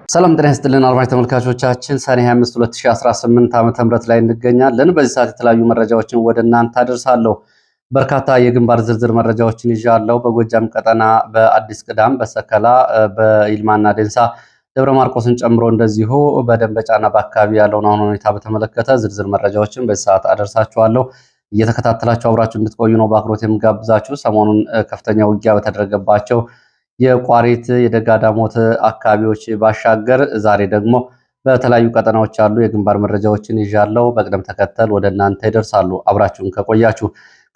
ሰላም ጤና ይስጥልን አድማጭ ተመልካቾቻችን ሰኔ 25 2018 ዓ.ም ላይ እንገኛለን። በዚህ ሰዓት የተለያዩ መረጃዎችን ወደ እናንተ አደርሳለሁ። በርካታ የግንባር ዝርዝር መረጃዎችን ይዣለሁ። በጎጃም ቀጠና በአዲስ ቅዳም፣ በሰከላ፣ በይልማና ዴንሳ፣ ደብረ ማርቆስን ጨምሮ እንደዚሁ በደንበጫና በአካባቢ ያለውን አሁን ሁኔታ በተመለከተ ዝርዝር መረጃዎችን በዚህ ሰዓት አደርሳችኋለሁ። እየተከታተላችሁ አብራችሁ እንድትቆዩ ነው በአክብሮት የምጋብዛችሁ። ሰሞኑን ከፍተኛ ውጊያ በተደረገባቸው የቋሪት የደጋዳሞት አካባቢዎች ባሻገር ዛሬ ደግሞ በተለያዩ ቀጠናዎች ያሉ የግንባር መረጃዎችን ይዣለሁ። በቅደም ተከተል ወደ እናንተ ይደርሳሉ አብራችሁን ከቆያችሁ።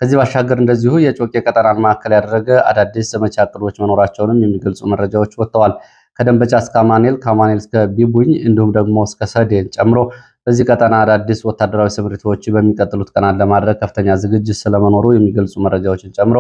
ከዚህ ባሻገር እንደዚሁ የጮቄ ቀጠናን ማዕከል ያደረገ አዳዲስ ዘመቻ ዕቅዶች መኖራቸውንም የሚገልጹ መረጃዎች ወጥተዋል። ከደንበጫ እስከ አማኑኤል፣ ከአማኑኤል እስከ ቢቡኝ እንዲሁም ደግሞ እስከ ሰዴን ጨምሮ በዚህ ቀጠና አዳዲስ ወታደራዊ ስምሪቶች በሚቀጥሉት ቀናት ለማድረግ ከፍተኛ ዝግጅት ስለመኖሩ የሚገልጹ መረጃዎችን ጨምሮ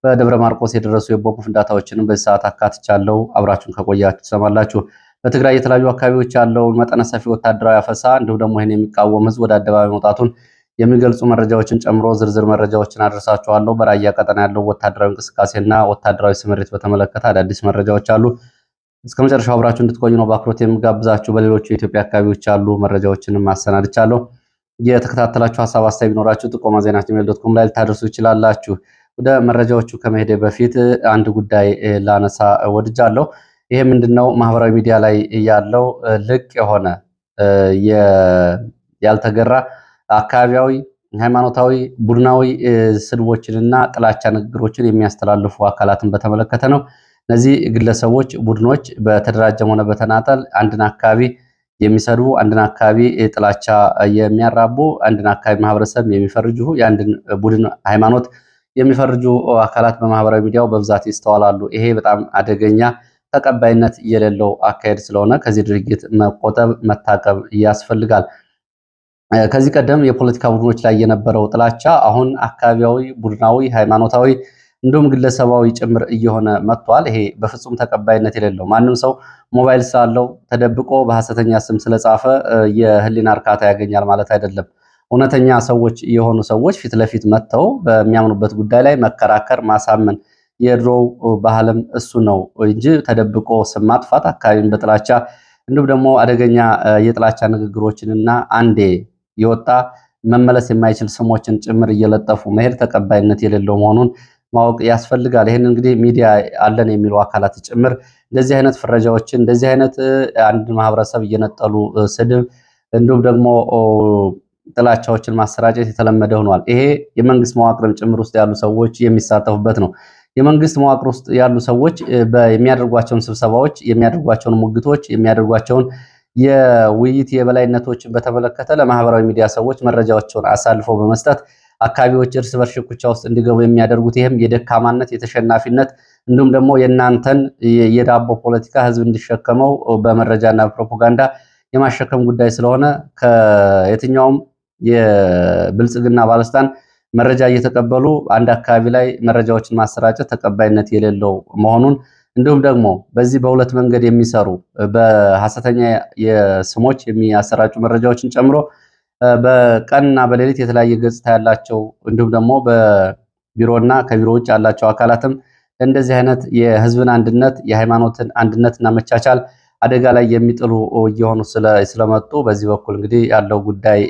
በደብረ ማርቆስ የደረሱ የቦምብ ፍንዳታዎችንም በዚህ ሰዓት አካትቻለሁ። አብራችሁን ከቆያችሁ ትሰማላችሁ። በትግራይ የተለያዩ አካባቢዎች ያለውን መጠነ ሰፊ ወታደራዊ አፈሳ እንዲሁም ደግሞ ይህን የሚቃወም ህዝብ ወደ አደባባይ መውጣቱን የሚገልጹ መረጃዎችን ጨምሮ ዝርዝር መረጃዎችን አደርሳችኋለሁ። በራያ ቀጠና ያለው ወታደራዊ እንቅስቃሴና ወታደራዊ ስምሪት በተመለከተ አዳዲስ መረጃዎች አሉ። እስከ መጨረሻው አብራችሁ እንድትቆዩ ነው በአክብሮት የምጋብዛችሁ። በሌሎች የኢትዮጵያ አካባቢዎች ያሉ መረጃዎችንም አሰናድቻለሁ። የተከታተላችሁ ሀሳብ አስተያየት ቢኖራችሁ ጥቆማ ዜና@gmail.com ላይ ልታደርሱ ይችላላችሁ። ወደ መረጃዎቹ ከመሄዴ በፊት አንድ ጉዳይ ላነሳ ወድጃለሁ። ይሄ ምንድነው? ማህበራዊ ሚዲያ ላይ ያለው ልቅ የሆነ ያልተገራ አካባቢያዊ፣ ሃይማኖታዊ፣ ቡድናዊ ስድቦችንና ጥላቻ ንግግሮችን የሚያስተላልፉ አካላትን በተመለከተ ነው። እነዚህ ግለሰቦች፣ ቡድኖች በተደራጀም ሆነ በተናጠል አንድን አካባቢ የሚሰድቡ፣ አንድን አካባቢ ጥላቻ የሚያራቡ፣ አንድን አካባቢ ማህበረሰብ የሚፈርጁ፣ የአንድን ቡድን ሃይማኖት የሚፈርጁ አካላት በማህበራዊ ሚዲያው በብዛት ይስተዋላሉ። ይሄ በጣም አደገኛ ተቀባይነት የሌለው አካሄድ ስለሆነ ከዚህ ድርጊት መቆጠብ መታቀብ ያስፈልጋል። ከዚህ ቀደም የፖለቲካ ቡድኖች ላይ የነበረው ጥላቻ አሁን አካባቢያዊ፣ ቡድናዊ፣ ሃይማኖታዊ እንዲሁም ግለሰባዊ ጭምር እየሆነ መጥቷል። ይሄ በፍጹም ተቀባይነት የሌለው ማንም ሰው ሞባይል ስላለው ተደብቆ በሐሰተኛ ስም ስለጻፈ የህሊና እርካታ ያገኛል ማለት አይደለም። እውነተኛ ሰዎች የሆኑ ሰዎች ፊት ለፊት መጥተው በሚያምኑበት ጉዳይ ላይ መከራከር፣ ማሳመን የድሮው ባህልም እሱ ነው እንጂ ተደብቆ ስም ማጥፋት፣ አካባቢን በጥላቻ እንዲሁም ደግሞ አደገኛ የጥላቻ ንግግሮችንና አንዴ የወጣ መመለስ የማይችል ስሞችን ጭምር እየለጠፉ መሄድ ተቀባይነት የሌለው መሆኑን ማወቅ ያስፈልጋል። ይህን እንግዲህ ሚዲያ አለን የሚሉ አካላት ጭምር እንደዚህ አይነት ፍረጃዎችን እንደዚህ አይነት አንድ ማህበረሰብ እየነጠሉ ስድብ እንዲሁም ደግሞ ጥላቻዎችን ማሰራጨት የተለመደ ሆኗል። ይሄ የመንግስት መዋቅርም ጭምር ውስጥ ያሉ ሰዎች የሚሳተፉበት ነው። የመንግስት መዋቅር ውስጥ ያሉ ሰዎች የሚያደርጓቸውን ስብሰባዎች፣ የሚያደርጓቸውን ሙግቶች፣ የሚያደርጓቸውን የውይይት የበላይነቶችን በተመለከተ ለማህበራዊ ሚዲያ ሰዎች መረጃዎችን አሳልፈው በመስጠት አካባቢዎች እርስ በርስ ሽኩቻ ውስጥ እንዲገቡ የሚያደርጉት ይህም የደካማነት የተሸናፊነት እንዲሁም ደግሞ የእናንተን የዳቦ ፖለቲካ ህዝብ እንዲሸከመው በመረጃና በፕሮፓጋንዳ የማሸከም ጉዳይ ስለሆነ ከየትኛውም የብልጽግና ባለስልጣን መረጃ እየተቀበሉ አንድ አካባቢ ላይ መረጃዎችን ማሰራጨት ተቀባይነት የሌለው መሆኑን እንዲሁም ደግሞ በዚህ በሁለት መንገድ የሚሰሩ በሐሰተኛ የስሞች የሚያሰራጩ መረጃዎችን ጨምሮ በቀንና በሌሊት የተለያየ ገጽታ ያላቸው እንዲሁም ደግሞ በቢሮና ከቢሮ ውጭ ያላቸው አካላትም እንደዚህ አይነት የህዝብን አንድነት የሃይማኖትን አንድነትና መቻቻል አደጋ ላይ የሚጥሉ እየሆኑ ስለመጡ በዚህ በኩል እንግዲህ ያለው ጉዳይ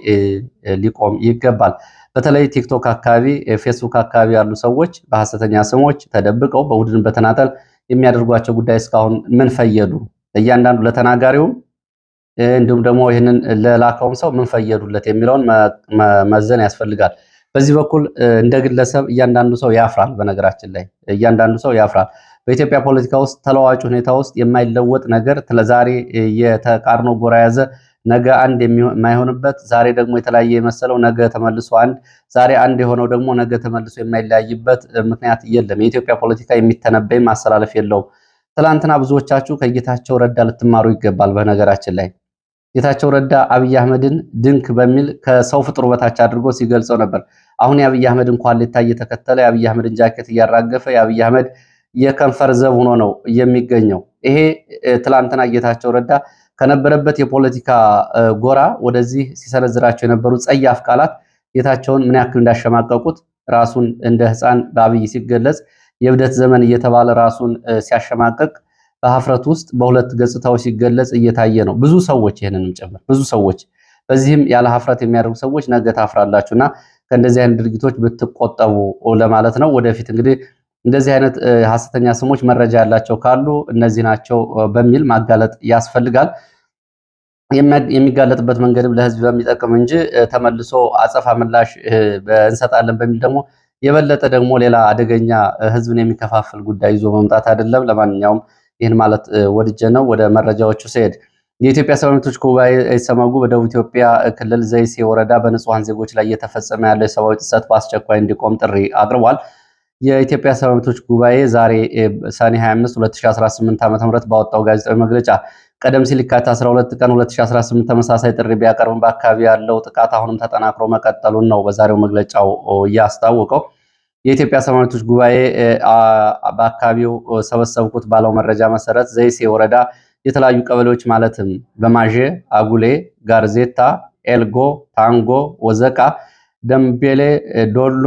ሊቆም ይገባል። በተለይ ቲክቶክ አካባቢ፣ ፌስቡክ አካባቢ ያሉ ሰዎች በሐሰተኛ ስሞች ተደብቀው በቡድን በተናጠል የሚያደርጓቸው ጉዳይ እስካሁን ምን ፈየዱ? እያንዳንዱ ለተናጋሪውም እንዲሁም ደግሞ ይህንን ለላከውም ሰው ምን ፈየዱለት የሚለውን መዘን ያስፈልጋል። በዚህ በኩል እንደ ግለሰብ እያንዳንዱ ሰው ያፍራል። በነገራችን ላይ እያንዳንዱ ሰው ያፍራል። በኢትዮጵያ ፖለቲካ ውስጥ ተለዋጭ ሁኔታ ውስጥ የማይለወጥ ነገር ለዛሬ የተቃርኖ ጎራ ያዘ ነገ አንድ የማይሆንበት፣ ዛሬ ደግሞ የተለያየ የመሰለው ነገ ተመልሶ አንድ፣ ዛሬ አንድ የሆነው ደግሞ ነገ ተመልሶ የማይለያይበት ምክንያት የለም። የኢትዮጵያ ፖለቲካ የሚተነበይ ማስተላለፍ የለውም። ትላንትና ብዙዎቻችሁ ከጌታቸው ረዳ ልትማሩ ይገባል። በነገራችን ላይ ጌታቸው ረዳ አብይ አህመድን ድንክ በሚል ከሰው ፍጥሩ በታች አድርጎ ሲገልጸው ነበር። አሁን የአብይ አህመድን ኳሌታ እየተከተለ የአብይ አህመድን ጃኬት እያራገፈ የአብይ አህመድ የከንፈር ዘብ ሆኖ ነው የሚገኘው። ይሄ ትላንትና ጌታቸው ረዳ ከነበረበት የፖለቲካ ጎራ ወደዚህ ሲሰነዝራቸው የነበሩ ጸያፍ ቃላት ጌታቸውን ምን ያክል እንዳሸማቀቁት ራሱን እንደ ሕፃን በአብይ ሲገለጽ የብደት ዘመን እየተባለ ራሱን ሲያሸማቀቅ በሀፍረት ውስጥ በሁለት ገጽታው ሲገለጽ እየታየ ነው። ብዙ ሰዎች ይህንንም ጭምር ብዙ ሰዎች በዚህም ያለ ሀፍረት የሚያደርጉ ሰዎች ነገ ታፍራላችሁና ከእንደዚህ አይነት ድርጊቶች ብትቆጠቡ ለማለት ነው። ወደፊት እንግዲህ እንደዚህ አይነት ሐሰተኛ ስሞች መረጃ ያላቸው ካሉ እነዚህ ናቸው በሚል ማጋለጥ ያስፈልጋል። የሚጋለጥበት መንገድም ለህዝብ በሚጠቅም እንጂ ተመልሶ አጸፋ ምላሽ እንሰጣለን በሚል ደግሞ የበለጠ ደግሞ ሌላ አደገኛ ህዝብን የሚከፋፍል ጉዳይ ይዞ መምጣት አይደለም። ለማንኛውም ይህን ማለት ወድጀ ነው። ወደ መረጃዎቹ ሲሄድ የኢትዮጵያ ሰብዓዊ መብቶች ጉባኤ ኢሰመጉ በደቡብ ኢትዮጵያ ክልል ዘይሴ ወረዳ በንጹሐን ዜጎች ላይ እየተፈጸመ ያለው የሰብአዊ ጥሰት በአስቸኳይ እንዲቆም ጥሪ አቅርቧል። የኢትዮጵያ ሰብዓዊ መብቶች ጉባኤ ዛሬ ሰኔ 25 2018 ዓ.ም ባወጣው ጋዜጣዊ መግለጫ ቀደም ሲል የካቲት 12 ቀን 2018 ተመሳሳይ ጥሪ ቢያቀርብም በአካባቢ ያለው ጥቃት አሁንም ተጠናክሮ መቀጠሉን ነው በዛሬው መግለጫው እያስታወቀው። የኢትዮጵያ ሰብዓዊ መብቶች ጉባኤ በአካባቢው ሰበሰብኩት ባለው መረጃ መሰረት ዘይሴ ወረዳ የተለያዩ ቀበሌዎች ማለትም በማዤ፣ አጉሌ፣ ጋርዜታ፣ ኤልጎ፣ ታንጎ፣ ወዘቃ፣ ደምቤሌ፣ ዶሎ፣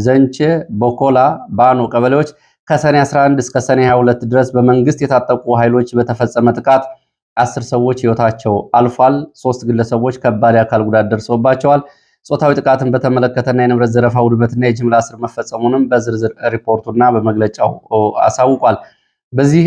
ዘንቼ፣ ቦኮላ፣ ባኖ ቀበሌዎች ከሰኔ 11 እስከ ሰኔ 22 ድረስ በመንግስት የታጠቁ ኃይሎች በተፈጸመ ጥቃት 10 ሰዎች ህይወታቸው አልፏል። 3 ግለሰቦች ከባድ የአካል ጉዳት ደርሶባቸዋል። ጾታዊ ጥቃትን በተመለከተና የንብረት ዘረፋ፣ ውድመትና የጅምላ እስር መፈጸሙንም በዝርዝር ሪፖርቱና በመግለጫው አሳውቋል። በዚህ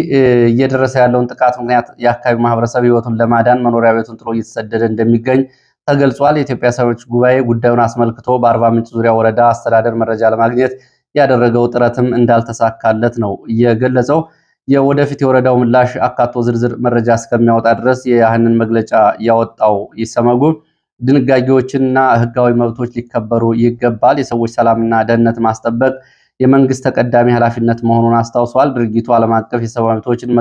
እየደረሰ ያለውን ጥቃት ምክንያት የአካባቢው ማህበረሰብ ህይወቱን ለማዳን መኖሪያ ቤቱን ጥሎ እየተሰደደ እንደሚገኝ ተገልጿል። የኢትዮጵያ ሰብዓዊ መብቶች ጉባኤ ጉዳዩን አስመልክቶ በአርባ ምንጭ ዙሪያ ወረዳ አስተዳደር መረጃ ለማግኘት ያደረገው ጥረትም እንዳልተሳካለት ነው የገለጸው። የወደፊት የወረዳው ምላሽ አካቶ ዝርዝር መረጃ እስከሚያወጣ ድረስ ያህንን መግለጫ ያወጣው ኢሰመጉ ድንጋጌዎችና ህጋዊ መብቶች ሊከበሩ ይገባል፣ የሰዎች ሰላምና ደህንነት ማስጠበቅ የመንግስት ተቀዳሚ ኃላፊነት መሆኑን አስታውሷል። ድርጊቱ ዓለም አቀፍ የሰብዓዊ መብቶችን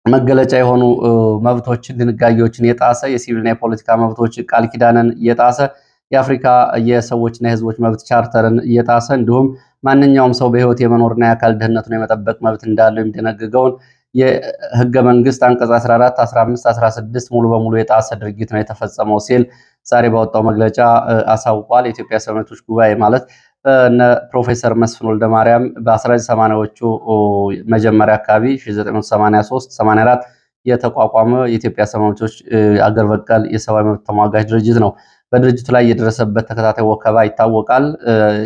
መገለጫ የሆኑ መብቶችን ድንጋጌዎችን የጣሰ የሲቪልና የፖለቲካ መብቶች ቃል ኪዳንን የጣሰ የአፍሪካ የሰዎችና የህዝቦች መብት ቻርተርን እየጣሰ እንዲሁም ማንኛውም ሰው በህይወት የመኖርና የአካል ደህንነቱን የመጠበቅ መብት እንዳለው የሚደነግገውን የህገ መንግስት አንቀጽ 14፣ 15፣ 16 ሙሉ በሙሉ የጣሰ ድርጊት ነው የተፈጸመው ሲል ዛሬ ባወጣው መግለጫ አሳውቋል። የኢትዮጵያ ሰብዓዊ መብቶች ጉባኤ ማለት በነ ፕሮፌሰር መስፍን ወልደማርያም በ1980ዎቹ መጀመሪያ አካባቢ 1983 84 የተቋቋመ የኢትዮጵያ ሰብዓዊ መብቶች አገር በቀል የሰብዓዊ መብት ተሟጋች ድርጅት ነው። በድርጅቱ ላይ የደረሰበት ተከታታይ ወከባ ይታወቃል።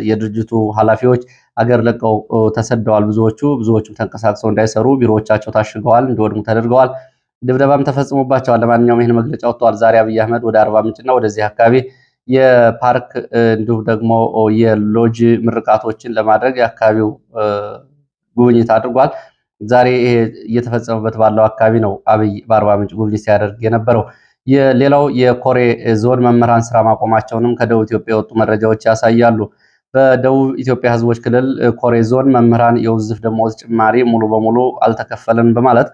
የድርጅቱ ኃላፊዎች አገር ለቀው ተሰደዋል። ብዙዎቹም ተንቀሳቅሰው እንዳይሰሩ ቢሮዎቻቸው ታሽገዋል፣ እንዲወድሙ ተደርገዋል። ድብደባም ተፈጽሞባቸዋል። ለማንኛውም ይህን መግለጫ ወጥተዋል። ዛሬ አብይ አህመድ ወደ አርባ ምንጭና ወደዚህ አካባቢ የፓርክ እንዲሁም ደግሞ የሎጅ ምርቃቶችን ለማድረግ የአካባቢው ጉብኝት አድርጓል። ዛሬ ይሄ እየተፈጸመበት ባለው አካባቢ ነው አብይ በአርባ ምንጭ ጉብኝት ሲያደርግ የነበረው። ሌላው የኮሬ ዞን መምህራን ስራ ማቆማቸውንም ከደቡብ ኢትዮጵያ የወጡ መረጃዎች ያሳያሉ። በደቡብ ኢትዮጵያ ህዝቦች ክልል ኮሬ ዞን መምህራን የውዝፍ ደመወዝ ጭማሪ ሙሉ በሙሉ አልተከፈለን በማለት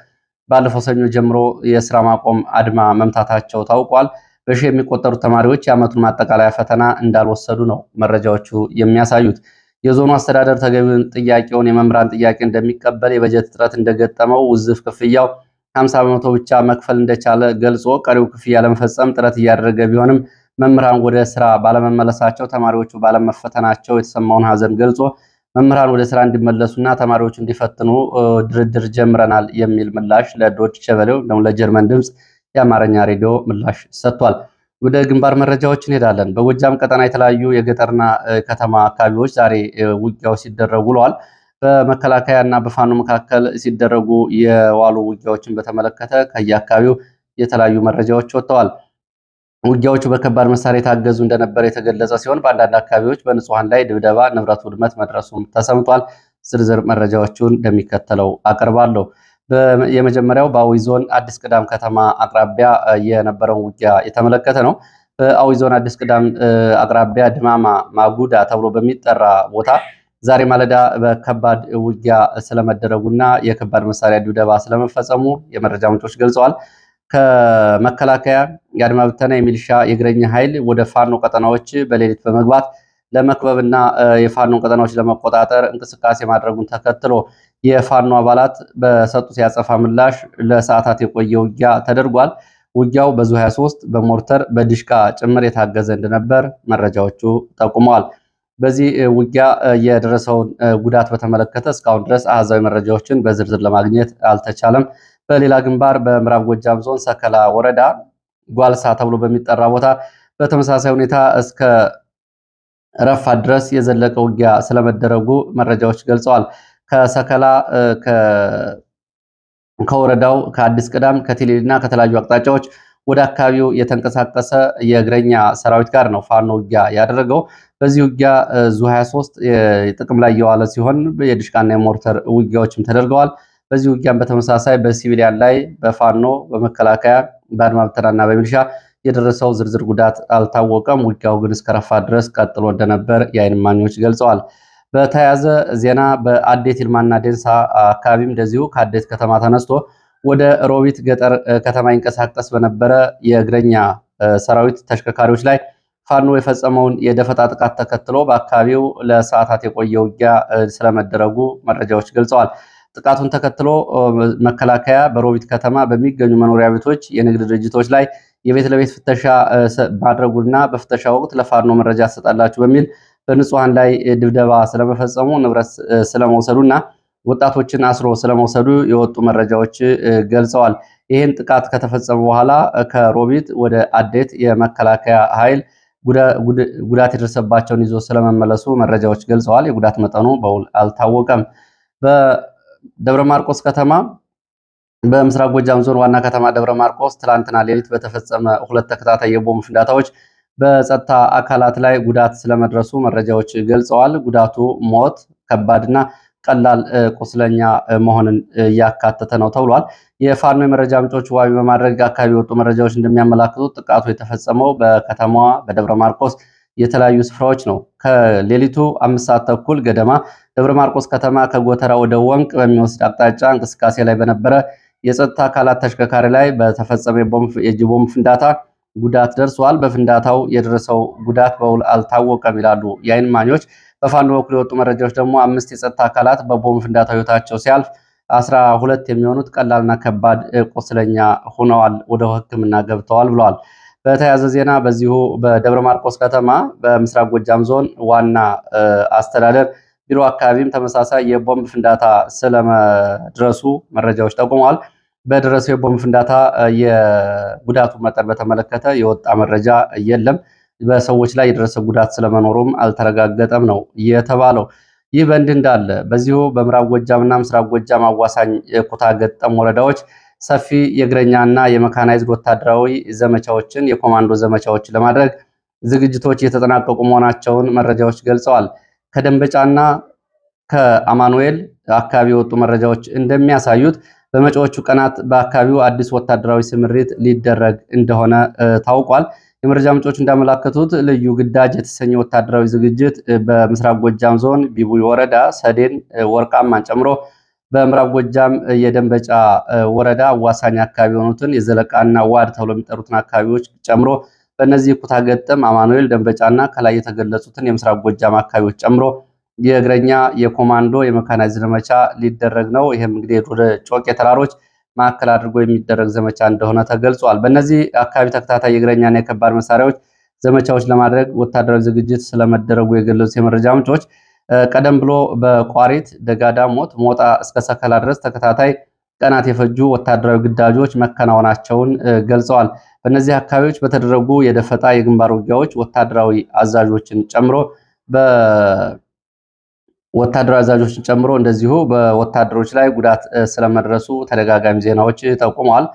ባለፈው ሰኞ ጀምሮ የስራ ማቆም አድማ መምታታቸው ታውቋል። በሺ የሚቆጠሩ ተማሪዎች የዓመቱን ማጠቃለያ ፈተና እንዳልወሰዱ ነው መረጃዎቹ የሚያሳዩት። የዞኑ አስተዳደር ተገቢውን ጥያቄውን የመምህራን ጥያቄ እንደሚቀበል፣ የበጀት እጥረት እንደገጠመው፣ ውዝፍ ክፍያው 50 በመቶ ብቻ መክፈል እንደቻለ ገልጾ ቀሪው ክፍያ ለመፈጸም ጥረት እያደረገ ቢሆንም መምህራን ወደ ስራ ባለመመለሳቸው፣ ተማሪዎቹ ባለመፈተናቸው የተሰማውን ሀዘን ገልጾ መምህራን ወደ ስራ እንዲመለሱና ተማሪዎቹ እንዲፈትኑ ድርድር ጀምረናል የሚል ምላሽ ለዶይቼ ቬለ ለጀርመን ድምፅ የአማርኛ ሬዲዮ ምላሽ ሰጥቷል። ወደ ግንባር መረጃዎች እንሄዳለን። በጎጃም ቀጠና የተለያዩ የገጠርና ከተማ አካባቢዎች ዛሬ ውጊያዎች ሲደረጉ ውለዋል። በመከላከያ እና በፋኖ መካከል ሲደረጉ የዋሉ ውጊያዎችን በተመለከተ ከየአካባቢው የተለያዩ መረጃዎች ወጥተዋል። ውጊያዎቹ በከባድ መሳሪያ የታገዙ እንደነበር የተገለጸ ሲሆን በአንዳንድ አካባቢዎች በንጹሐን ላይ ድብደባ፣ ንብረት ውድመት መድረሱም ተሰምቷል። ዝርዝር መረጃዎቹን እንደሚከተለው አቀርባለሁ። የመጀመሪያው በአዊ ዞን አዲስ ቅዳም ከተማ አቅራቢያ የነበረውን ውጊያ የተመለከተ ነው። በአዊ ዞን አዲስ ቅዳም አቅራቢያ ድማማ ማጉዳ ተብሎ በሚጠራ ቦታ ዛሬ ማለዳ በከባድ ውጊያ ስለመደረጉና የከባድ መሳሪያ ድብደባ ስለመፈጸሙ የመረጃ ምንጮች ገልጸዋል። ከመከላከያ የአድማ ብተና የሚሊሻ የእግረኛ ኃይል ወደ ፋኖ ቀጠናዎች በሌሊት በመግባት ለመክበብና የፋኖ ቀጠናዎች ለመቆጣጠር እንቅስቃሴ ማድረጉን ተከትሎ የፋኖ አባላት በሰጡት ያጸፋ ምላሽ ለሰዓታት የቆየ ውጊያ ተደርጓል። ውጊያው በዙ 23 በሞርተር በዲሽቃ ጭምር የታገዘ እንደነበር መረጃዎቹ ጠቁመዋል። በዚህ ውጊያ የደረሰውን ጉዳት በተመለከተ እስካሁን ድረስ አሃዛዊ መረጃዎችን በዝርዝር ለማግኘት አልተቻለም። በሌላ ግንባር በምዕራብ ጎጃም ዞን ሰከላ ወረዳ ጓልሳ ተብሎ በሚጠራ ቦታ በተመሳሳይ ሁኔታ እስከ ረፋድ ድረስ የዘለቀ ውጊያ ስለመደረጉ መረጃዎች ገልጸዋል። ከሰከላ ከወረዳው ከአዲስ ቅዳም ከቴሌልና ከተለያዩ አቅጣጫዎች ወደ አካባቢው የተንቀሳቀሰ የእግረኛ ሰራዊት ጋር ነው ፋኖ ውጊያ ያደረገው። በዚህ ውጊያ ዙ 23 ጥቅም ላይ የዋለ ሲሆን የድሽቃና የሞርተር ውጊያዎችም ተደርገዋል። በዚህ ውጊያም በተመሳሳይ በሲቪሊያን ላይ በፋኖ በመከላከያ በአድማ ብተናና በሚሊሻ የደረሰው ዝርዝር ጉዳት አልታወቀም። ውጊያው ግን እስከ ረፋት ድረስ ቀጥሎ እንደነበር የዓይን እማኞች ገልጸዋል። በተያያዘ ዜና በአዴት ይልማና ዴንሳ አካባቢም እንደዚሁ ከአዴት ከተማ ተነስቶ ወደ ሮቢት ገጠር ከተማ ይንቀሳቀስ በነበረ የእግረኛ ሰራዊት ተሽከርካሪዎች ላይ ፋኖ የፈጸመውን የደፈጣ ጥቃት ተከትሎ በአካባቢው ለሰዓታት የቆየ ውጊያ ስለመደረጉ መረጃዎች ገልጸዋል። ጥቃቱን ተከትሎ መከላከያ በሮቢት ከተማ በሚገኙ መኖሪያ ቤቶች፣ የንግድ ድርጅቶች ላይ የቤት ለቤት ፍተሻ ማድረጉና በፍተሻ ወቅት ለፋኖ መረጃ ትሰጣላችሁ በሚል በንጹሃን ላይ ድብደባ ስለመፈጸሙ፣ ንብረት ስለመውሰዱና ወጣቶችን አስሮ ስለመውሰዱ የወጡ መረጃዎች ገልጸዋል። ይህን ጥቃት ከተፈጸመ በኋላ ከሮቢት ወደ አዴት የመከላከያ ኃይል ጉዳት የደረሰባቸውን ይዞ ስለመመለሱ መረጃዎች ገልጸዋል። የጉዳት መጠኑ በውል አልታወቀም። በደብረ ማርቆስ ከተማ በምስራቅ ጎጃም ዞን ዋና ከተማ ደብረ ማርቆስ ትላንትና ሌሊት በተፈጸመ ሁለት ተከታታይ የቦምብ ፍንዳታዎች በጸጥታ አካላት ላይ ጉዳት ስለመድረሱ መረጃዎች ገልጸዋል። ጉዳቱ ሞት፣ ከባድና ቀላል ቁስለኛ መሆንን እያካተተ ነው ተብሏል። የፋኖ የመረጃ ምንጮች ዋቢ በማድረግ አካባቢ የወጡ መረጃዎች እንደሚያመላክቱት ጥቃቱ የተፈጸመው በከተማዋ በደብረ ማርቆስ የተለያዩ ስፍራዎች ነው። ከሌሊቱ 5 ሰዓት ተኩል ገደማ ደብረ ማርቆስ ከተማ ከጎተራ ወደ ወንቅ በሚወስድ አቅጣጫ እንቅስቃሴ ላይ በነበረ የጸጥታ አካላት ተሽከርካሪ ላይ በተፈጸመ የእጅ ቦምብ ፍንዳታ ጉዳት ደርሷል። በፍንዳታው የደረሰው ጉዳት በውል አልታወቀም ይላሉ የዓይን እማኞች። በፋኖ በኩል የወጡ መረጃዎች ደግሞ 5 የጸጥታ አካላት በቦምብ ፍንዳታው ሕይወታቸው ሲያልፍ 12 የሚሆኑት ቀላልና ከባድ ቁስለኛ ሆነዋል፣ ወደ ሕክምና ገብተዋል ብለዋል። በተያያዘ ዜና በዚሁ በደብረ ማርቆስ ከተማ በምስራቅ ጎጃም ዞን ዋና አስተዳደር ቢሮ አካባቢም ተመሳሳይ የቦምብ ፍንዳታ ስለመድረሱ መረጃዎች ጠቁመዋል። በደረሰው የቦምብ ፍንዳታ የጉዳቱ መጠን በተመለከተ የወጣ መረጃ የለም። በሰዎች ላይ የደረሰ ጉዳት ስለመኖሩም አልተረጋገጠም ነው የተባለው። ይህ በእንዲህ እንዳለ በዚሁ በምዕራብ ጎጃምና ምስራቅ ጎጃም አዋሳኝ ኩታ ገጠም ወረዳዎች ሰፊ የእግረኛና የመካናይዝድ ወታደራዊ ዘመቻዎችን የኮማንዶ ዘመቻዎችን ለማድረግ ዝግጅቶች እየተጠናቀቁ መሆናቸውን መረጃዎች ገልጸዋል። ከደንበጫና ከአማኑኤል አካባቢ የወጡ መረጃዎች እንደሚያሳዩት በመጪዎቹ ቀናት በአካባቢው አዲስ ወታደራዊ ስምሪት ሊደረግ እንደሆነ ታውቋል። የመረጃ ምንጮች እንዳመላከቱት ልዩ ግዳጅ የተሰኘ ወታደራዊ ዝግጅት በምስራቅ ጎጃም ዞን ቢቡይ ወረዳ ሰዴን ወርቃማን ጨምሮ በምዕራብ ጎጃም የደንበጫ ወረዳ አዋሳኝ አካባቢ የሆኑትን የዘለቃና ዋድ ተብሎ የሚጠሩትን አካባቢዎች ጨምሮ በእነዚህ ኩታ ገጠም፣ አማኑኤል፣ ደንበጫና ከላይ የተገለጹትን የምስራቅ ጎጃም አካባቢዎች ጨምሮ የእግረኛ የኮማንዶ የመካናይዝድ ዘመቻ ሊደረግ ነው። ይህም እንግዲህ ወደ ጮቄ ተራሮች ማዕከል አድርጎ የሚደረግ ዘመቻ እንደሆነ ተገልጿል። በእነዚህ አካባቢ ተከታታይ የእግረኛና የከባድ መሳሪያዎች ዘመቻዎች ለማድረግ ወታደራዊ ዝግጅት ስለመደረጉ የገለጹት የመረጃ ምንጮች ቀደም ብሎ በቋሪት ደጋዳሞት፣ ሞጣ እስከ ሰከላ ድረስ ተከታታይ ቀናት የፈጁ ወታደራዊ ግዳጆች መከናወናቸውን ገልጸዋል። በእነዚህ አካባቢዎች በተደረጉ የደፈጣ የግንባር ውጊያዎች ወታደራዊ አዛዦችን ጨምሮ እንደዚሁ በወታደሮች ላይ ጉዳት ስለመድረሱ ተደጋጋሚ ዜናዎች ጠቁመዋል።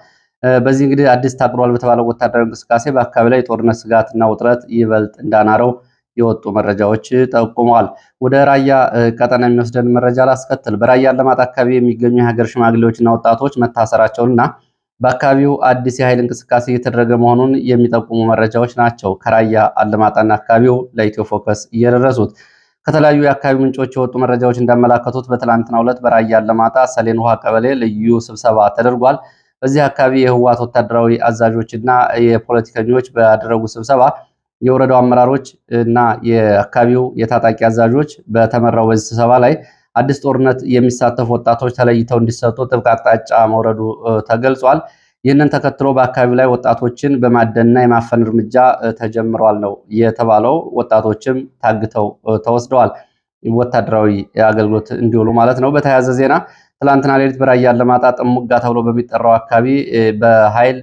በዚህ እንግዲህ አዲስ ታቅዷል በተባለው ወታደራዊ እንቅስቃሴ በአካባቢ ላይ የጦርነት ስጋትና ውጥረት ይበልጥ እንዳናረው የወጡ መረጃዎች ጠቁመዋል። ወደ ራያ ቀጠና የሚወስደን መረጃ ላስከትል። በራያ አላማጣ አካባቢ የሚገኙ የሀገር ሽማግሌዎችና ወጣቶች መታሰራቸውንና በአካባቢው አዲስ የኃይል እንቅስቃሴ እየተደረገ መሆኑን የሚጠቁሙ መረጃዎች ናቸው ከራያ አላማጣና አካባቢው ለኢትዮ ፎከስ እየደረሱት። ከተለያዩ የአካባቢ ምንጮች የወጡ መረጃዎች እንዳመላከቱት በትላንትናው ዕለት በራያ አላማጣ ሰሌን ውሃ ቀበሌ ልዩ ስብሰባ ተደርጓል። በዚህ አካባቢ የህወሓት ወታደራዊ አዛዦችና የፖለቲከኞች ባደረጉ ስብሰባ የወረዳው አመራሮች እና የአካባቢው የታጣቂ አዛዦች በተመራው በዚህ ስብሰባ ላይ አዲስ ጦርነት የሚሳተፉ ወጣቶች ተለይተው እንዲሰጡ ጥብቅ አቅጣጫ መውረዱ ተገልጿል። ይህንን ተከትሎ በአካባቢው ላይ ወጣቶችን በማደንና የማፈን እርምጃ ተጀምሯል ነው የተባለው። ወጣቶችም ታግተው ተወስደዋል፣ ወታደራዊ አገልግሎት እንዲውሉ ማለት ነው። በተያያዘ ዜና ትላንትና ሌሊት በራያ አላማጣ ጥሙጋ ተብሎ በሚጠራው አካባቢ በኃይል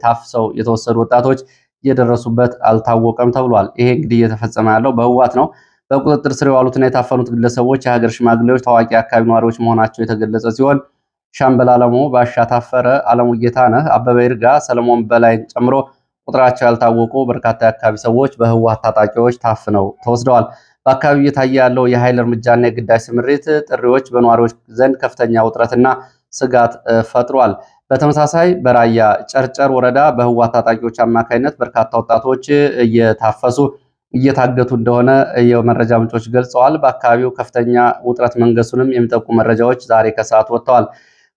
ታፍሰው የተወሰዱ ወጣቶች እየደረሱበት አልታወቀም ተብሏል። ይሄ እንግዲህ እየተፈጸመ ያለው በህወሓት ነው። በቁጥጥር ስር የዋሉትና የታፈኑት ግለሰቦች የሀገር ሽማግሌዎች፣ ታዋቂ አካባቢ ነዋሪዎች መሆናቸው የተገለጸ ሲሆን ሻምበል አለሙ ባሻ ታፈረ፣ አለሙ ጌታነህ፣ አበበ ይርጋ፣ ሰለሞን በላይን ጨምሮ ቁጥራቸው ያልታወቁ በርካታ የአካባቢ ሰዎች በህወሓት ታጣቂዎች ታፍነው ተወስደዋል። በአካባቢው እየታየ ያለው የኃይል እርምጃና የግዳጅ ስምሪት ጥሪዎች በነዋሪዎች ዘንድ ከፍተኛ ውጥረትና ስጋት ፈጥሯል። በተመሳሳይ በራያ ጨርጨር ወረዳ በህወሓት ታጣቂዎች አማካኝነት በርካታ ወጣቶች እየታፈሱ እየታገቱ እንደሆነ የመረጃ ምንጮች ገልጸዋል። በአካባቢው ከፍተኛ ውጥረት መንገሱንም የሚጠቁሙ መረጃዎች ዛሬ ከሰዓት ወጥተዋል።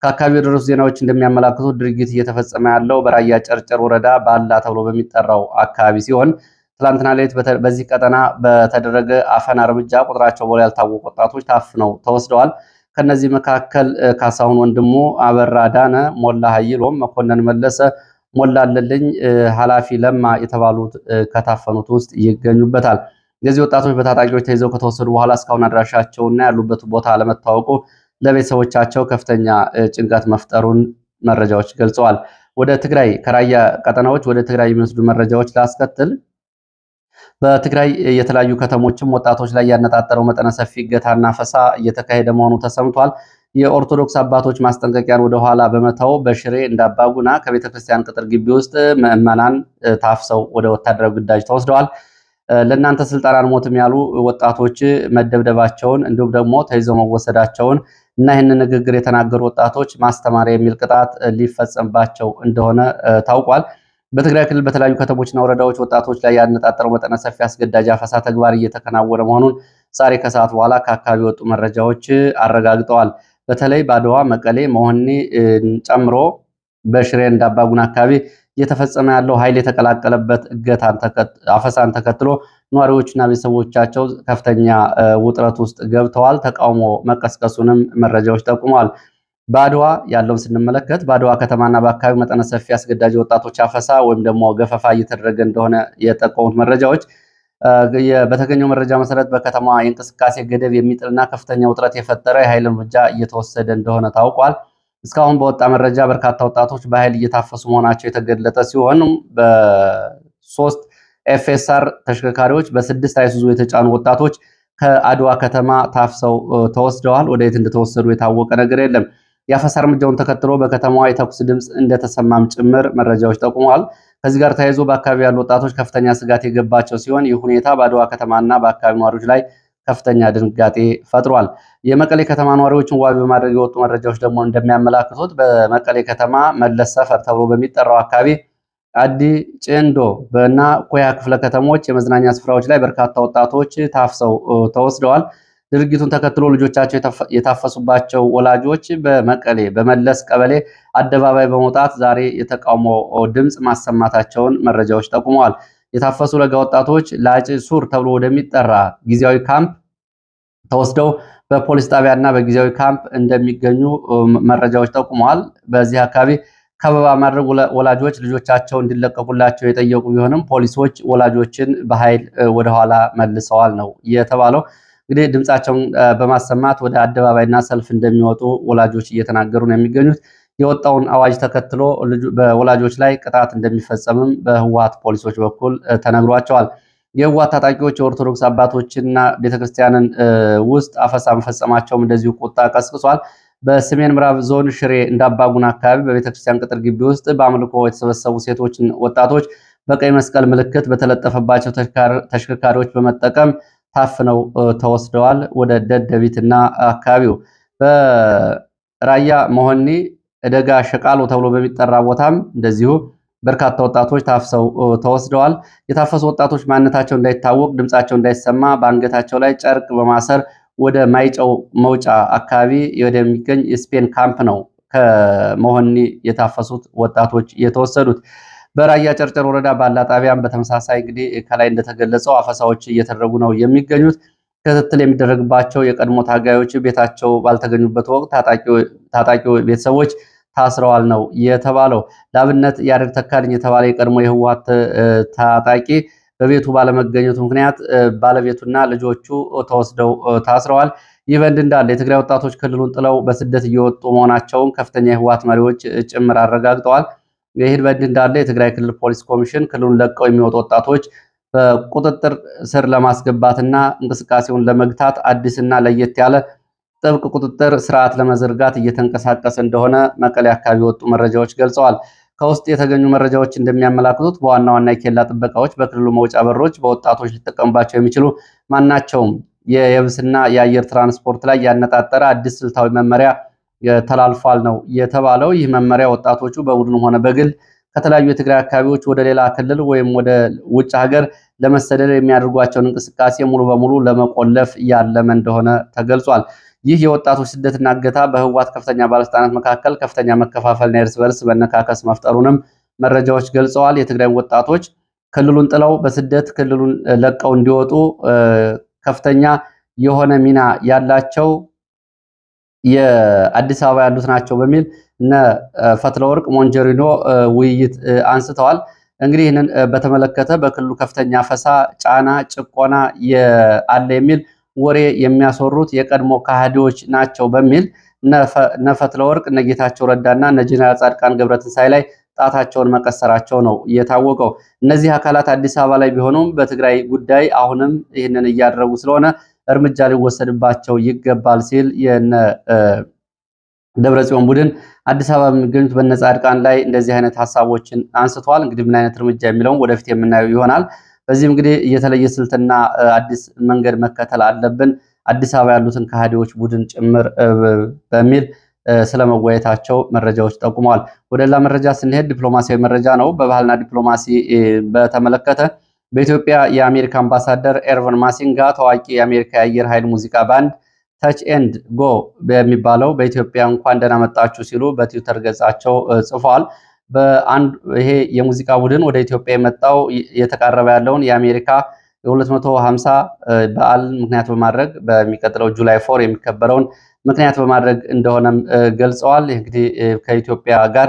ከአካባቢው የደረሱ ዜናዎች እንደሚያመላክቱት ድርጊት እየተፈጸመ ያለው በራያ ጨርጨር ወረዳ ባላ ተብሎ በሚጠራው አካባቢ ሲሆን ትላንትና ሌሊት በዚህ ቀጠና በተደረገ አፈና እርምጃ ቁጥራቸው በውል ያልታወቁ ወጣቶች ታፍነው ተወስደዋል። ከነዚህ መካከል ካሳሁን ወንድሙ፣ አበራ ዳነ፣ ሞላ ሀይሎም፣ መኮንን መለሰ፣ ሞላ አለልኝ፣ ኃላፊ ለማ የተባሉት ከታፈኑት ውስጥ ይገኙበታል። እነዚህ ወጣቶች በታጣቂዎች ተይዘው ከተወሰዱ በኋላ እስካሁን አድራሻቸውና ያሉበት ቦታ አለመታወቁ ለቤተሰቦቻቸው ከፍተኛ ጭንቀት መፍጠሩን መረጃዎች ገልጸዋል። ወደ ትግራይ ከራያ ቀጠናዎች ወደ ትግራይ የሚወስዱ መረጃዎች ላስከትል። በትግራይ የተለያዩ ከተሞችም ወጣቶች ላይ ያነጣጠረው መጠነ ሰፊ እገታና አፈሳ እየተካሄደ መሆኑ ተሰምቷል። የኦርቶዶክስ አባቶች ማስጠንቀቂያን ወደኋላ በመተው በሽሬ እንዳባጉና ከቤተክርስቲያን ቅጥር ግቢ ውስጥ ምዕመናን ታፍሰው ወደ ወታደራዊ ግዳጅ ተወስደዋል። ለእናንተ ስልጣን አንሞትም ያሉ ወጣቶች መደብደባቸውን እንዲሁም ደግሞ ተይዘው መወሰዳቸውን እና ይህንን ንግግር የተናገሩ ወጣቶች ማስተማሪያ የሚል ቅጣት ሊፈጸምባቸው እንደሆነ ታውቋል። በትግራይ ክልል በተለያዩ ከተሞችና ወረዳዎች ወጣቶች ላይ ያነጣጠረው መጠነ ሰፊ አስገዳጅ አፈሳ ተግባር እየተከናወነ መሆኑን ዛሬ ከሰዓት በኋላ ከአካባቢ የወጡ መረጃዎች አረጋግጠዋል። በተለይ በአድዋ፣ መቀሌ፣ መሆኒ ጨምሮ በሽሬ እንዳባጉና አካባቢ እየተፈጸመ ያለው ኃይል የተቀላቀለበት አፈሳን ተከትሎ ነዋሪዎችና ቤተሰቦቻቸው ከፍተኛ ውጥረት ውስጥ ገብተዋል። ተቃውሞ መቀስቀሱንም መረጃዎች ጠቁመዋል። በአድዋ ያለውን ስንመለከት በአድዋ ከተማና በአካባቢው መጠነ ሰፊ አስገዳጅ ወጣቶች አፈሳ ወይም ደግሞ ገፈፋ እየተደረገ እንደሆነ የጠቆሙት መረጃዎች በተገኘው መረጃ መሰረት በከተማ የእንቅስቃሴ ገደብ የሚጥልና ከፍተኛ ውጥረት የፈጠረ የኃይል እርምጃ እየተወሰደ እንደሆነ ታውቋል። እስካሁን በወጣ መረጃ በርካታ ወጣቶች በኃይል እየታፈሱ መሆናቸው የተገለጠ ሲሆን በ3 ኤፍኤስአር ተሽከርካሪዎች በ6 አይሱዙ የተጫኑ ወጣቶች ከአድዋ ከተማ ታፍሰው ተወስደዋል። ወደ የት እንደተወሰዱ የታወቀ ነገር የለም። የአፈሳ እርምጃውን ተከትሎ በከተማዋ የተኩስ ድምፅ እንደተሰማም ጭምር መረጃዎች ጠቁመዋል። ከዚህ ጋር ተያይዞ በአካባቢ ያሉ ወጣቶች ከፍተኛ ስጋት የገባቸው ሲሆን ይህ ሁኔታ በአድዋ ከተማና በአካባቢ ነዋሪዎች ላይ ከፍተኛ ድንጋጤ ፈጥሯል። የመቀሌ ከተማ ነዋሪዎችን ዋቢ በማድረግ የወጡ መረጃዎች ደግሞ እንደሚያመላክቱት በመቀሌ ከተማ መለስ ሰፈር ተብሎ በሚጠራው አካባቢ አዲ ጭንዶ እና ኮያ ክፍለ ከተሞች የመዝናኛ ስፍራዎች ላይ በርካታ ወጣቶች ታፍሰው ተወስደዋል። ድርጊቱን ተከትሎ ልጆቻቸው የታፈሱባቸው ወላጆች በመቀሌ በመለስ ቀበሌ አደባባይ በመውጣት ዛሬ የተቃውሞ ድምፅ ማሰማታቸውን መረጃዎች ጠቁመዋል። የታፈሱ ለጋ ወጣቶች ላጭ ሱር ተብሎ ወደሚጠራ ጊዜያዊ ካምፕ ተወስደው በፖሊስ ጣቢያና በጊዜያዊ ካምፕ እንደሚገኙ መረጃዎች ጠቁመዋል። በዚህ አካባቢ ከበባ ማድረግ ወላጆች ልጆቻቸው እንዲለቀቁላቸው የጠየቁ ቢሆንም ፖሊሶች ወላጆችን በኃይል ወደኋላ መልሰዋል ነው የተባለው። እንግዲህ ድምፃቸውን በማሰማት ወደ አደባባይና ሰልፍ እንደሚወጡ ወላጆች እየተናገሩ ነው የሚገኙት። የወጣውን አዋጅ ተከትሎ በወላጆች ላይ ቅጣት እንደሚፈጸምም በህወሓት ፖሊሶች በኩል ተነግሯቸዋል። የህወሓት ታጣቂዎች የኦርቶዶክስ አባቶችና ቤተክርስቲያንን ውስጥ አፈሳ መፈጸማቸውም እንደዚሁ ቁጣ ቀስቅሷል። በሰሜን ምዕራብ ዞን ሽሬ እንዳባጉና አካባቢ በቤተክርስቲያን ቅጥር ግቢ ውስጥ በአምልኮ የተሰበሰቡ ሴቶችን ወጣቶች በቀይ መስቀል ምልክት በተለጠፈባቸው ተሽከርካሪዎች በመጠቀም ታፍነው ተወስደዋል ወደ ደደቢትና አካባቢው። በራያ መሆኒ እደጋ ሸቃሎ ተብሎ በሚጠራ ቦታም እንደዚሁ በርካታ ወጣቶች ታፍሰው ተወስደዋል። የታፈሱ ወጣቶች ማንነታቸው እንዳይታወቅ፣ ድምፃቸው እንዳይሰማ በአንገታቸው ላይ ጨርቅ በማሰር ወደ ማይጨው መውጫ አካባቢ ወደሚገኝ የስፔን ካምፕ ነው ከመሆኒ የታፈሱት ወጣቶች የተወሰዱት። በራያ ጨርጨር ወረዳ ባላ ጣቢያም በተመሳሳይ እንግዲህ ከላይ እንደተገለጸው አፈሳዎች እየተደረጉ ነው የሚገኙት። ክትትል የሚደረግባቸው የቀድሞ ታጋዮች ቤታቸው ባልተገኙበት ወቅት ታጣቂ ቤተሰቦች ታስረዋል ነው የተባለው። ለአብነት ያሬድ ተካልኝ የተባለ የቀድሞ የህወሓት ታጣቂ በቤቱ ባለመገኘቱ ምክንያት ባለቤቱና ልጆቹ ተወስደው ታስረዋል። ይህ በእንዲህ እንዳለ የትግራይ ወጣቶች ክልሉን ጥለው በስደት እየወጡ መሆናቸውን ከፍተኛ የህወሓት መሪዎች ጭምር አረጋግጠዋል። ይህ በእንዲህ እንዳለ የትግራይ ክልል ፖሊስ ኮሚሽን ክልሉን ለቀው የሚወጡ ወጣቶች በቁጥጥር ስር ለማስገባትና እንቅስቃሴውን ለመግታት አዲስና ለየት ያለ ጥብቅ ቁጥጥር ስርዓት ለመዘርጋት እየተንቀሳቀሰ እንደሆነ መቀሌ አካባቢ የወጡ መረጃዎች ገልጸዋል። ከውስጥ የተገኙ መረጃዎች እንደሚያመላክቱት በዋና ዋና የኬላ ጥበቃዎች፣ በክልሉ መውጫ በሮች በወጣቶች ሊጠቀሙባቸው የሚችሉ ማናቸውም የየብስና የአየር ትራንስፖርት ላይ ያነጣጠረ አዲስ ስልታዊ መመሪያ ተላልፏል ነው የተባለው። ይህ መመሪያ ወጣቶቹ በቡድንም ሆነ በግል ከተለያዩ የትግራይ አካባቢዎች ወደ ሌላ ክልል ወይም ወደ ውጭ ሀገር ለመሰደድ የሚያደርጓቸውን እንቅስቃሴ ሙሉ በሙሉ ለመቆለፍ ያለመ እንደሆነ ተገልጿል። ይህ የወጣቶች ስደትና እገታ በህወሓት ከፍተኛ ባለስልጣናት መካከል ከፍተኛ መከፋፈልና የእርስ በርስ መነካከስ መፍጠሩንም መረጃዎች ገልጸዋል። የትግራይ ወጣቶች ክልሉን ጥለው በስደት ክልሉን ለቀው እንዲወጡ ከፍተኛ የሆነ ሚና ያላቸው የአዲስ አበባ ያሉት ናቸው በሚል እነ ፈትለወርቅ ሞንጀሪኖ ውይይት አንስተዋል። እንግዲህ ይህንን በተመለከተ በክልሉ ከፍተኛ ፈሳ፣ ጫና፣ ጭቆና አለ የሚል ወሬ የሚያስወሩት የቀድሞ ካህዲዎች ናቸው በሚል እነ ፈትለወርቅ እነ ጌታቸው ረዳና እነ ጀነራል ጻድቃን ገብረትንሳኤ ላይ ጣታቸውን መቀሰራቸው ነው የታወቀው። እነዚህ አካላት አዲስ አበባ ላይ ቢሆኑም በትግራይ ጉዳይ አሁንም ይህንን እያደረጉ ስለሆነ እርምጃ ሊወሰድባቸው ይገባል ሲል የነ ደብረጽዮን ቡድን አዲስ አበባ የሚገኙት በነ ጻድቃን ላይ እንደዚህ አይነት ሐሳቦችን አንስተዋል። እንግዲህ ምን አይነት እርምጃ የሚለውን ወደፊት የምናየው ይሆናል። በዚህም እንግዲህ የተለየ ስልትና አዲስ መንገድ መከተል አለብን አዲስ አበባ ያሉትን ከሃዲዎች ቡድን ጭምር በሚል ስለመወያየታቸው መረጃዎች ጠቁመዋል። ወደ ሌላ መረጃ ስንሄድ ዲፕሎማሲያዊ መረጃ ነው። በባህልና ዲፕሎማሲ በተመለከተ በኢትዮጵያ የአሜሪካ አምባሳደር ኤርቨን ማሲንጋ ታዋቂ የአሜሪካ የአየር ኃይል ሙዚቃ ባንድ ተች ኤንድ ጎ በሚባለው በኢትዮጵያ እንኳን ደህና መጣችሁ ሲሉ በትዊተር ገጻቸው ጽፈዋል። ይሄ የሙዚቃ ቡድን ወደ ኢትዮጵያ የመጣው የተቃረበ ያለውን የአሜሪካ የ250 በዓል ምክንያት በማድረግ በሚቀጥለው ጁላይ 4 የሚከበረውን ምክንያት በማድረግ እንደሆነም ገልጸዋል። እንግዲህ ከኢትዮጵያ ጋር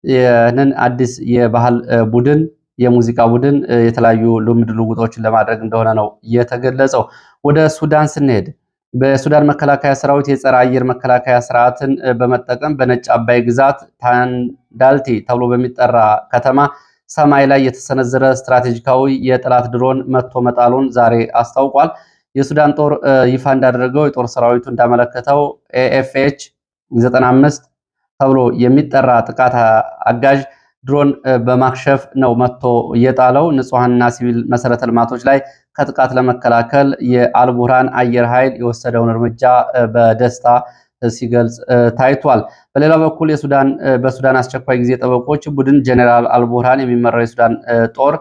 ይህንን አዲስ የባህል ቡድን የሙዚቃ ቡድን የተለያዩ ልምድ ልውውጦችን ለማድረግ እንደሆነ ነው የተገለጸው። ወደ ሱዳን ስንሄድ በሱዳን መከላከያ ሰራዊት የጸረ አየር መከላከያ ስርዓትን በመጠቀም በነጭ አባይ ግዛት ታንዳልቲ ተብሎ በሚጠራ ከተማ ሰማይ ላይ የተሰነዘረ ስትራቴጂካዊ የጠላት ድሮን መትቶ መጣሉን ዛሬ አስታውቋል። የሱዳን ጦር ይፋ እንዳደረገው የጦር ሰራዊቱ እንዳመለከተው ኤኤፍኤች 95 ተብሎ የሚጠራ ጥቃት አጋዥ ድሮን በማክሸፍ ነው መጥቶ የጣለው። ንጹሃንና ሲቪል መሰረተ ልማቶች ላይ ከጥቃት ለመከላከል የአልቡርሃን አየር ኃይል የወሰደውን እርምጃ በደስታ ሲገልጽ ታይቷል። በሌላ በኩል በሱዳን አስቸኳይ ጊዜ ጠበቆች ቡድን ጀኔራል አልቡርሃን የሚመራው የሱዳን ጦር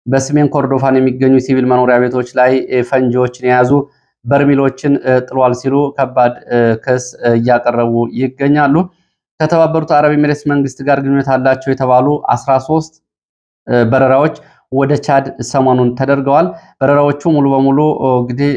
በሰሜን ኮርዶፋን የሚገኙ ሲቪል መኖሪያ ቤቶች ላይ ፈንጂዎችን የያዙ በርሚሎችን ጥሏል ሲሉ ከባድ ክስ እያቀረቡ ይገኛሉ። ከተባበሩት አረብ ኤሚሬትስ መንግስት ጋር ግንኙነት አላቸው የተባሉ 13 በረራዎች ወደ ቻድ ሰሞኑን ተደርገዋል። በረራዎቹ ሙሉ በሙሉ እንግዲህ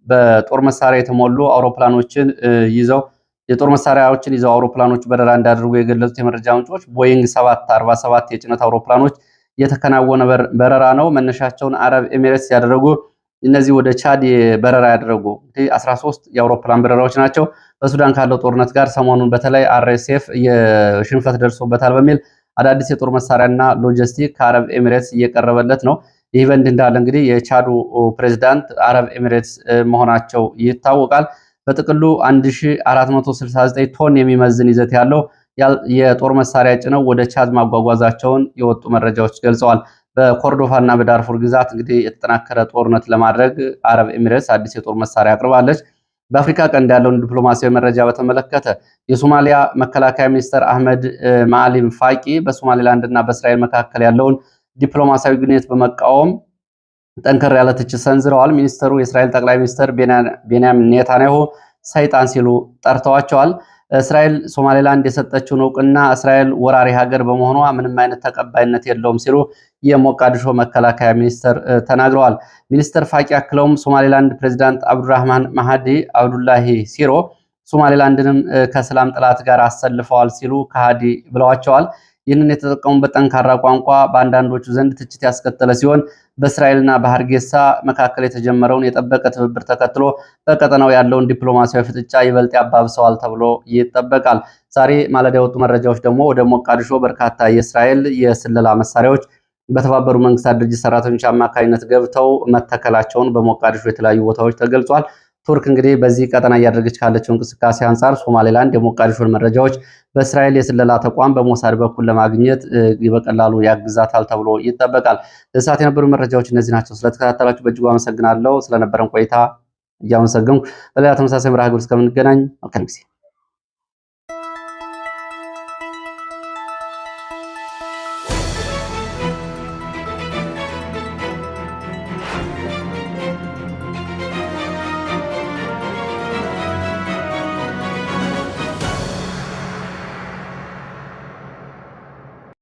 በጦር መሳሪያ የተሞሉ አውሮፕላኖችን ይዘው የጦር መሳሪያዎችን ይዘው አውሮፕላኖች በረራ እንዳደርጉ የገለጹት የመረጃ ምንጮች ቦይንግ 747 የጭነት አውሮፕላኖች የተከናወነ በረራ ነው። መነሻቸውን አረብ ኤሚሬትስ ያደረጉ እነዚህ ወደ ቻድ በረራ ያደረጉ 13 የአውሮፕላን በረራዎች ናቸው። በሱዳን ካለው ጦርነት ጋር ሰሞኑን በተለይ አርኤስኤፍ የሽንፈት ደርሶበታል በሚል አዳዲስ የጦር መሳሪያና ሎጂስቲክ ከአረብ ኤሚሬትስ እየቀረበለት ነው። ይህ በእንዲህ እንዳለ እንግዲህ የቻዱ ፕሬዝዳንት አረብ ኤሚሬትስ መሆናቸው ይታወቃል። በጥቅሉ 1469 ቶን የሚመዝን ይዘት ያለው የጦር መሳሪያ ጭነው ወደ ቻድ ማጓጓዛቸውን የወጡ መረጃዎች ገልጸዋል። በኮርዶፋና በዳርፉር ግዛት እንግዲህ የተጠናከረ ጦርነት ለማድረግ አረብ ኤሚሬትስ አዲስ የጦር መሳሪያ አቅርባለች። በአፍሪካ ቀንድ ያለውን ዲፕሎማሲያዊ መረጃ በተመለከተ የሶማሊያ መከላከያ ሚኒስትር አህመድ ማአሊም ፋቂ በሶማሌላንድ እና በእስራኤል መካከል ያለውን ዲፕሎማሲያዊ ግንኙነት በመቃወም ጠንከር ያለ ትችት ሰንዝረዋል። ሚኒስትሩ የእስራኤል ጠቅላይ ሚኒስትር ቤንያሚን ኔታንያሁ ሰይጣን ሲሉ ጠርተዋቸዋል። እስራኤል ሶማሌላንድ የሰጠችውን እውቅና እስራኤል ወራሪ ሀገር በመሆኗ ምንም አይነት ተቀባይነት የለውም ሲሉ የሞቃዲሾ መከላከያ ሚኒስትር ተናግረዋል። ሚኒስትር ፋቂ አክለውም ሶማሌላንድ ፕሬዚዳንት አብዱራህማን ማሃዲ አብዱላሂ ሲሮ ሶማሌላንድንም ከሰላም ጥላት ጋር አሰልፈዋል ሲሉ ከሃዲ ብለዋቸዋል። ይህንን የተጠቀሙበት ጠንካራ ቋንቋ በአንዳንዶቹ ዘንድ ትችት ያስከተለ ሲሆን በእስራኤልና በሀርጌሳ መካከል የተጀመረውን የጠበቀ ትብብር ተከትሎ በቀጠናው ያለውን ዲፕሎማሲያዊ ፍጥጫ ይበልጥ ያባብሰዋል ተብሎ ይጠበቃል። ዛሬ ማለዳ የወጡ መረጃዎች ደግሞ ወደ ሞቃዲሾ በርካታ የእስራኤል የስለላ መሳሪያዎች በተባበሩ መንግስታት ድርጅት ሰራተኞች አማካኝነት ገብተው መተከላቸውን በሞቃዲሾ የተለያዩ ቦታዎች ተገልጿል። ቱርክ እንግዲህ በዚህ ቀጠና እያደረገች ካለችው እንቅስቃሴ አንጻር ሶማሌላንድ የሞቃዲሾን መረጃዎች በእስራኤል የስለላ ተቋም በሞሳድ በኩል ለማግኘት በቀላሉ ያግዛታል ተብሎ ይጠበቃል። ለሰዓት የነበሩ መረጃዎች እነዚህ ናቸው። ስለተከታተላችሁ በእጅጉ አመሰግናለሁ። ስለነበረን ቆይታ እያመሰገንኩ በሌላ ተመሳሳይ መርሃ ግብር እስከምንገናኝ መልካም ጊዜ